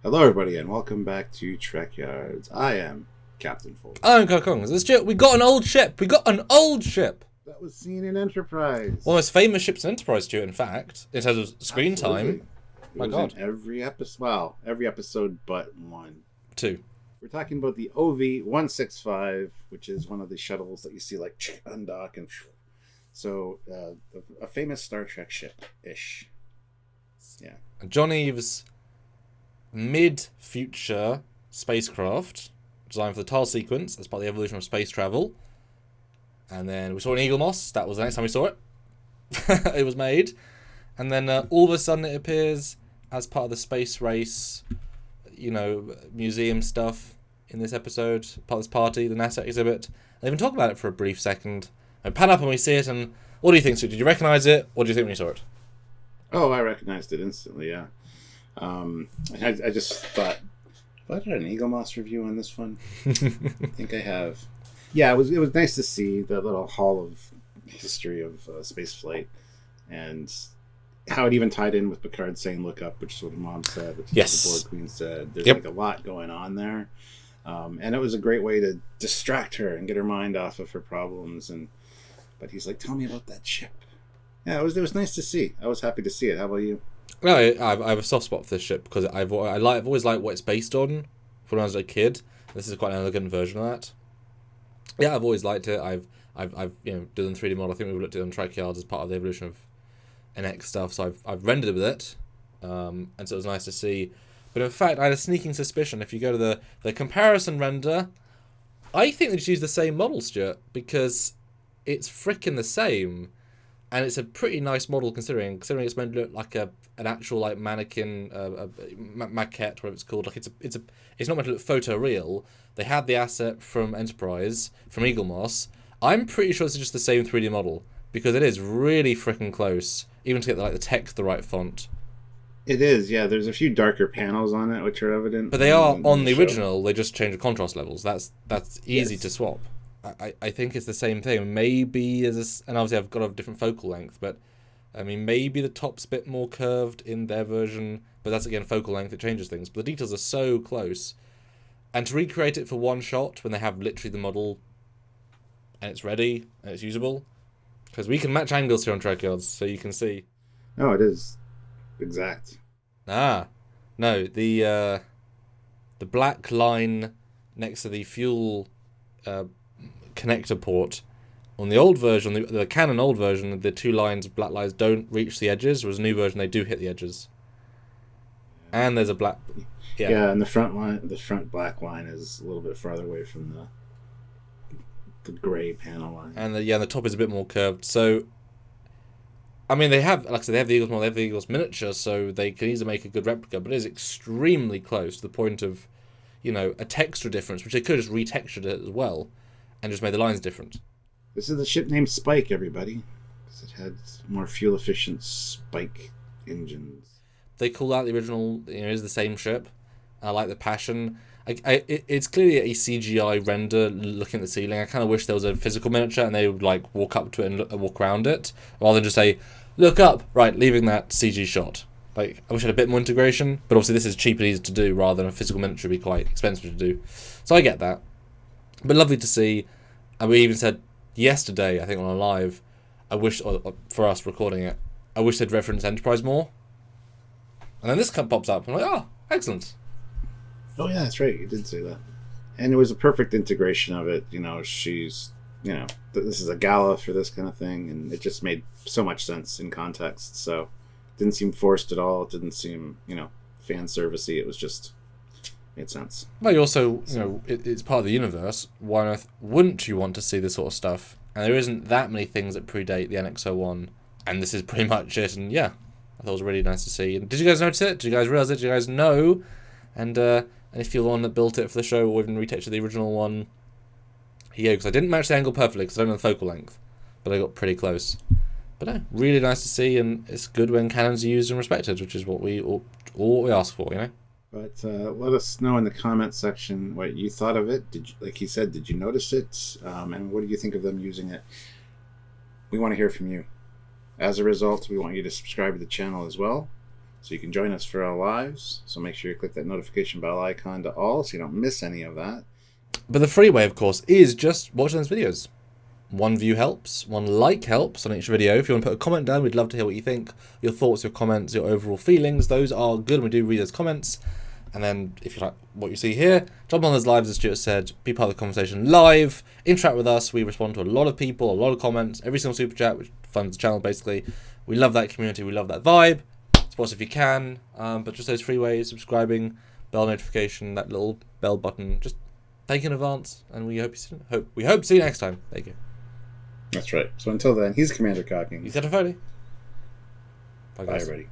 Hello, everybody, and welcome back to Trekyards. I am Captain Foley. I'm Kong. We got an old ship. That was seen in Enterprise. One of the most famous ships in Enterprise, Stuart, in fact, in terms of screen Absolutely. time. My God. Every episode, well, every episode but one. Two. We're talking about the OV-165, which is one of the shuttles that you see like undock and... So, a famous Star Trek ship-ish. Yeah. John Eve's mid-future spacecraft, designed for the tile sequence as part of the evolution of space travel. And then we saw an Eagle Moss. That was the next time we saw it. It was made. And then all of a sudden it appears as part of the space race, museum stuff in this episode, part of this party, the NASA exhibit. They even talk about it for a brief second. I pan up and we see it, and what do you think, Sue? Did you recognise it? What do you think when you saw it? Oh, I recognized it instantly, yeah. I just thought, have I done an Eagle Moss review on this one? I think I have. Yeah, it was nice to see the little hall of history of spaceflight, and how it even tied in with Picard saying "look up," which is what Mom said, which is what the Board Queen said. There's like a lot going on there, and it was a great way to distract her and get her mind off of her problems. But he's like, "Tell me about that ship." Yeah, it was nice to see. I was happy to see it. How about you? No, I have a soft spot for this ship because I've always liked what it's based on. From when I was a kid, this is quite an elegant version of that. Yeah, I've always liked it. I've done 3D model. I think we looked at it on Trekyards as part of the evolution of NX stuff. So I've rendered with it, and so it was nice to see. But in fact, I had a sneaking suspicion. If you go to the comparison render, I think they just use the same model, Stuart, because it's frickin' the same. And it's a pretty nice model considering it's meant to look like an actual like mannequin, maquette, whatever it's called. Like it's not meant to look photoreal. They had the asset from Enterprise, from Eagle Moss. I'm pretty sure it's just the same 3D model because it is really freaking close, even to get the text the right font. It is, yeah. There's a few darker panels on it which are evident. But they are on the original. They just change the contrast levels. That's easy to swap. I think it's the same thing. Maybe and obviously I've got a different focal length, but I mean maybe the top's a bit more curved in their version, but that's again focal length, it changes things. But the details are so close. And to recreate it for one shot when they have literally the model and it's ready and it's usable, because we can match angles here on Trekyards, so you can see. No, it is exact. No, the black line next to the fuel connector port on the old version, the Canon old version, the two lines, black lines don't reach the edges, whereas the new version they do hit the edges. And there's a black, and the front black line is a little bit farther away from the gray panel line. And the top is a bit more curved. So, I mean, they have, like I said, they have the Eagles model, they have the Eagles miniature, so they can easily make a good replica, but it is extremely close to the point of, a texture difference, which they could have just retextured it as well. And just made the lines different. This is the ship named Spike, everybody. Because it had more fuel-efficient Spike engines. They call out the original, it is the same ship. I like the passion. It's clearly a CGI render looking at the ceiling. I kind of wish there was a physical miniature and they would walk up to it and walk around it. Rather than just say, look up, right, leaving that CG shot. I wish I had a bit more integration. But obviously this is cheap and easy to do rather than a physical miniature would be quite expensive to do. So I get that. But lovely to see. And we even said yesterday, I think on a live, I wish, for us recording it, I wish they'd reference Enterprise more. And then this pops up. I'm like, oh, excellent. Oh, yeah, that's right. You did say that. And it was a perfect integration of it. She's, this is a gala for this kind of thing. And it just made so much sense in context. So it didn't seem forced at all. It didn't seem, fan servicey. It was just... made sense. Well, you also, it's part of the universe. Why on earth wouldn't you want to see this sort of stuff? And there isn't that many things that predate the NX-01, and this is pretty much it. And yeah, I thought it was really nice to see. And did you guys notice it? Did you guys realize it? Did you guys know? And if you're the one that built it for the show or even retextured the original one, here, because I didn't match the angle perfectly because I don't know the focal length, but I got pretty close. But no, really nice to see, and it's good when canons are used and respected, which is what we all we ask for, But let us know in the comments section what you thought of it. Like he said, did you notice it? And what do you think of them using it? We want to hear from you. As a result, we want you to subscribe to the channel as well, So you can join us for our lives. So make sure you click that notification bell icon to all so you don't miss any of that. But the free way, of course, is just watching those videos. 1 view helps, 1 like helps on each video. If you want to put a comment down, we'd love to hear what you think. Your thoughts, your comments, your overall feelings. Those are good. We do read those comments. And then if you like what you see here, jump on those lives, as Stuart said. Be part of the conversation live. Interact with us. We respond to a lot of people, a lot of comments. Every single super chat, which funds the channel, basically. We love that community. We love that vibe. Support us if you can. But just those 3 ways: subscribing, bell notification, that little bell button. Just thank you in advance. And we hope to see you next time. Thank you. That's right. So until then, he's Commander Cocking. He's Captain Foley. Bye, everybody.